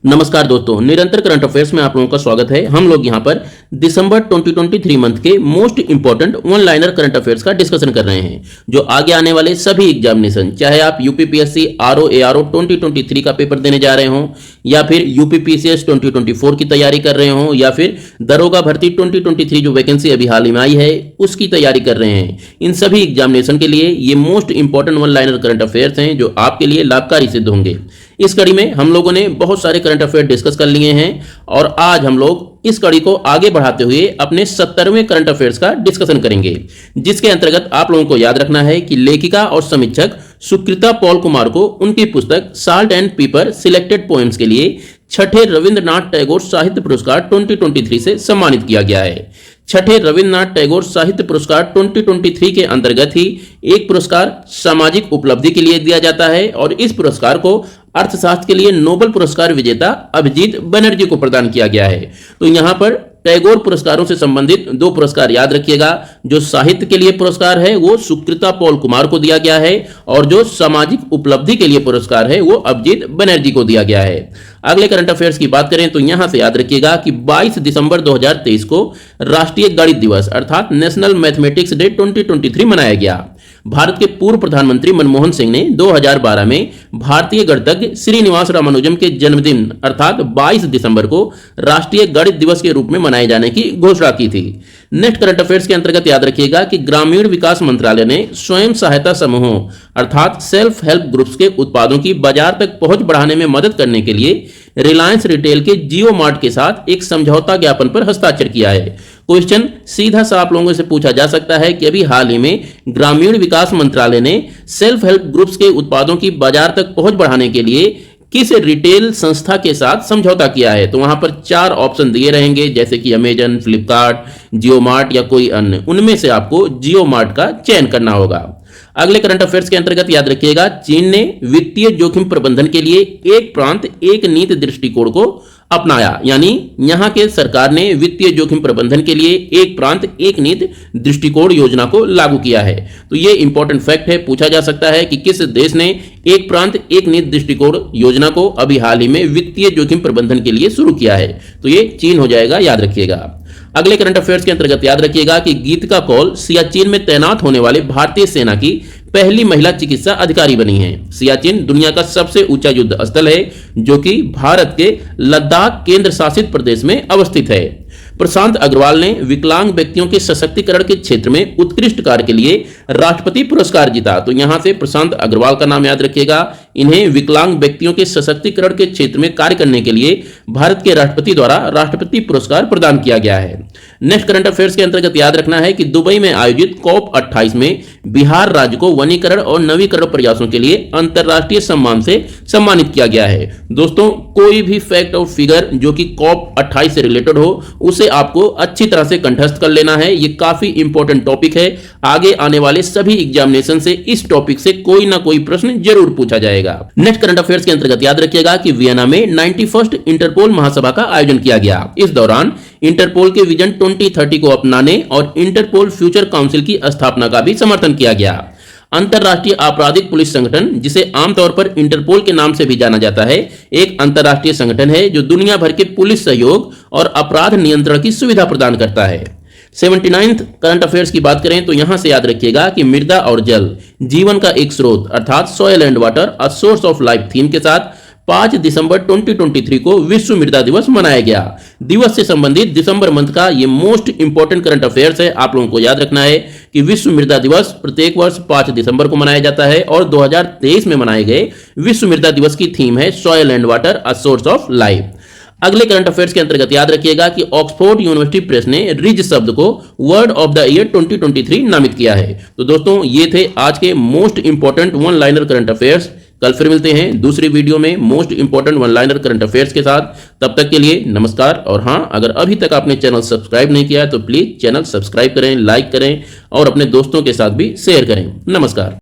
नमस्कार दोस्तों, निरंतर करंट अफेयर्स में आप लोगों का स्वागत है। हम लोग यहाँ पर दिसंबर 2023 मंथ के most important one liner current affairs का डिस्कशन कर रहे हैं, जो आगे आने वाले सभी एग्जामिनेशन, चाहे आप यूपीपीएससी आरओ एआरओ 2023 का पेपर देने जा रहे हो, या फिर यूपीपीसीएस 2024 की तैयारी कर रहे हो, या फिर दरोगा भर्ती 2023 जो वैकेंसी अभी हाल ही में आई है उसकी तैयारी कर रहे हैं, इन सभी एग्जामिनेशन के लिए ये most important one liner current affairs हैं जो आपके लिए लाभकारी सिद्ध होंगे। इस कड़ी में हम लोगों ने बहुत सारे करंट अफेयर डिस्कस कर लिए हैं और आज हम लोग इस कड़ी को आगे बढ़ाते हुए अपने 70वें करंट अफेयर्स का डिस्कशन करेंगे, जिसके अंतर्गत आप लोगों को याद रखना है कि लेखिका और समीक्षक सुकृता पॉल कुमार को उनकी पुस्तक salt and paper selected poems के लिए छठे रविंद्रनाथ टैगोर साहित्य पुरस्कार 2023 से सम्मानित किया गया है। छठे रविंद्रनाथ टैगोर साहित्य पुरस्कार 2023 के अंतर्गत ही एक पुरस्कार सामाजिक उपलब्धि के लिए दिया जाता है और इस पुरस्कार को अर्थशास्त्र के लिए नोबेल पुरस्कार विजेता अभिजीत बनर्जी को प्रदान किया गया है। तो यहां पर टैगोर पुरस्कारों से संबंधित दो पुरस्कार याद रखिएगा। जो साहित्य के लिए पुरस्कार है वो सुकृता पॉल कुमार को दिया गया है और जो सामाजिक उपलब्धि के लिए पुरस्कार है वो अभिजीत बनर्जी को दिया गया है। अगले करंट अफेयर्स की बात करें तो यहां से याद रखिएगा कि 22 दिसंबर 2023 को राष्ट्रीय गणित दिवस अर्थात नेशनल मैथमेटिक्स डे 2023 मनाया गया। भारत के पूर्व प्रधानमंत्री मनमोहन सिंह ने 2012 में भारतीय गणितज्ञ श्रीनिवास रामानुजम के जन्मदिन अर्थात 22 दिसंबर को राष्ट्रीय गणित दिवस के रूप में मनाए जाने की घोषणा की थी। नेक्स्ट करंट अफेयर्स के अंतर्गत याद रखिएगा कि ग्रामीण विकास मंत्रालय ने स्वयं सहायता समूहों अर्थात सेल्फ हेल्प ग्रुप्स के उत्पादों की बाजार तक पहुंच बढ़ाने में मदद करने के लिए रिलायंस रिटेल के जियो मार्ट के साथ एक समझौता ज्ञापन पर हस्ताक्षर किया है। क्वेश्चन सीधा सा आप लोगों से पूछा जा सकता है कि अभी हाल ही में ग्रामीण विकास मंत्रालय ने सेल्फ हेल्प ग्रुप्स के उत्पादों की बाजार तक पहुंच बढ़ाने के लिए किस रिटेल संस्था के साथ समझौता किया है। तो वहां पर 4 ऑप्शन दिए रहेंगे, जैसे कि अमेजन, फ्लिपकार्ट, जियो मार्ट या कोई अन्य, उनमें से आपको जियो मार्ट का चयन करना होगा। अगले करंट अफेयर्स के अंतर्गत याद रखिएगा, चीन ने वित्तीय जोखिम प्रबंधन के लिए एक प्रांत एक नीति दृष्टिकोण को अपनाया, यानी यहां के सरकार ने वित्तीय जोखिम प्रबंधन के लिए एक प्रांत एक नीति दृष्टिकोण योजना को लागू किया है। तो यह इंपॉर्टेंट फैक्ट है, पूछा जा सकता है कि किस देश ने एक प्रांत एक नीति दृष्टिकोण योजना को अभी हाल ही में वित्तीय जोखिम प्रबंधन के लिए शुरू किया है। तो ये चीन हो जाएगा, याद रखिएगा। अगले करंट अफेयर्स के अंतर्गत याद रखिएगा कि गीतिका कौल सियाचिन में तैनात होने वाले भारतीय सेना की पहली महिला चिकित्सा अधिकारी बनी है। सियाचिन दुनिया का सबसे ऊंचा युद्ध स्थल है जो कि भारत के लद्दाख केंद्र शासित प्रदेश में अवस्थित है। प्रशांत अग्रवाल ने विकलांग व्यक्तियों के सशक्तिकरण के क्षेत्र में उत्कृष्ट कार्य के लिए राष्ट्रपति पुरस्कार जीता। तो यहां से प्रशांत अग्रवाल का नाम याद रखिएगा। इन्हें विकलांग व्यक्तियों के सशक्तिकरण के क्षेत्र में कार्य करने के लिए भारत के राष्ट्रपति द्वारा राष्ट्रपति पुरस्कार प्रदान किया गया है। नेक्स्ट करंट अफेयर्स के अंतर्गत याद रखना है कि दुबई में आयोजित COP 28 में बिहार राज्य को वनीकरण और नवीकरण प्रयासों के लिए अंतरराष्ट्रीय सम्मान से सम्मानित किया गया है। दोस्तों, कोई भी फैक्ट और फिगर जो कि COP 28 से रिलेटेड हो उसे आपको अच्छी तरह से कंठस्थ कर लेना है। ये काफी इंपॉर्टेंट टॉपिक है, आगे आने वाले सभी एग्जामिनेशन से इस टॉपिक से कोई ना कोई प्रश्न जरूर पूछा जाएगा। नेक्स्ट करंट अफेयर्स के अंतर्गत याद रखिएगा कि वियना में 91st इंटरपोल महासभा का आयोजन किया गया। इस दौरान इंटरपोल के विजन 2030 को अपनाने और इंटरपोल फ्यूचर काउंसिल की स्थापना का भी समर्थन किया गया। अंतरराष्ट्रीय आपराधिक पुलिस संगठन, जिसे आमतौर पर इंटरपोल के नाम से भी जाना जाता है, एक अंतरराष्ट्रीय संगठन है जो दुनिया भर के पुलिस सहयोग और अपराध नियंत्रण की सुविधा प्रदान करता है। 79th करंट अफेयर्स की बात करें तो यहां से याद रखिएगा कि मृदा और जल जीवन का एक स्रोत अर्थात soil and water a source of life theme के साथ 5 दिसंबर 2023 को विश्व मृदा दिवस मनाया गया। दिवस से संबंधित दिसंबर मंथ का ये मोस्ट इंपॉर्टेंट करंट अफेयर्स है। आप लोगों को याद रखना है कि विश्व मृदा दिवस प्रत्येक वर्ष 5 दिसंबर को मनाया जाता है और 2023 में मनाए गए विश्व मृदा दिवस की थीम है soil and water a source of life. अगले करंट अफेयर्स के अंतर्गत याद रखिएगा कि ऑक्सफोर्ड यूनिवर्सिटी प्रेस ने रिज शब्द को वर्ड ऑफ द ईयर 2023 नामित किया है। तो दोस्तों, ये थे आज के most important one liner current affairs. कल फिर मिलते हैं दूसरी वीडियो में most important one liner current affairs के साथ। तब तक के लिए नमस्कार। और हां, अगर अभी तक आपने चैनल सब्सक्राइब नहीं किया है तो प्लीज चैनल सब्सक्राइब करें, लाइक करें और अपने दोस्तों के साथ भी शेयर करें। नमस्कार।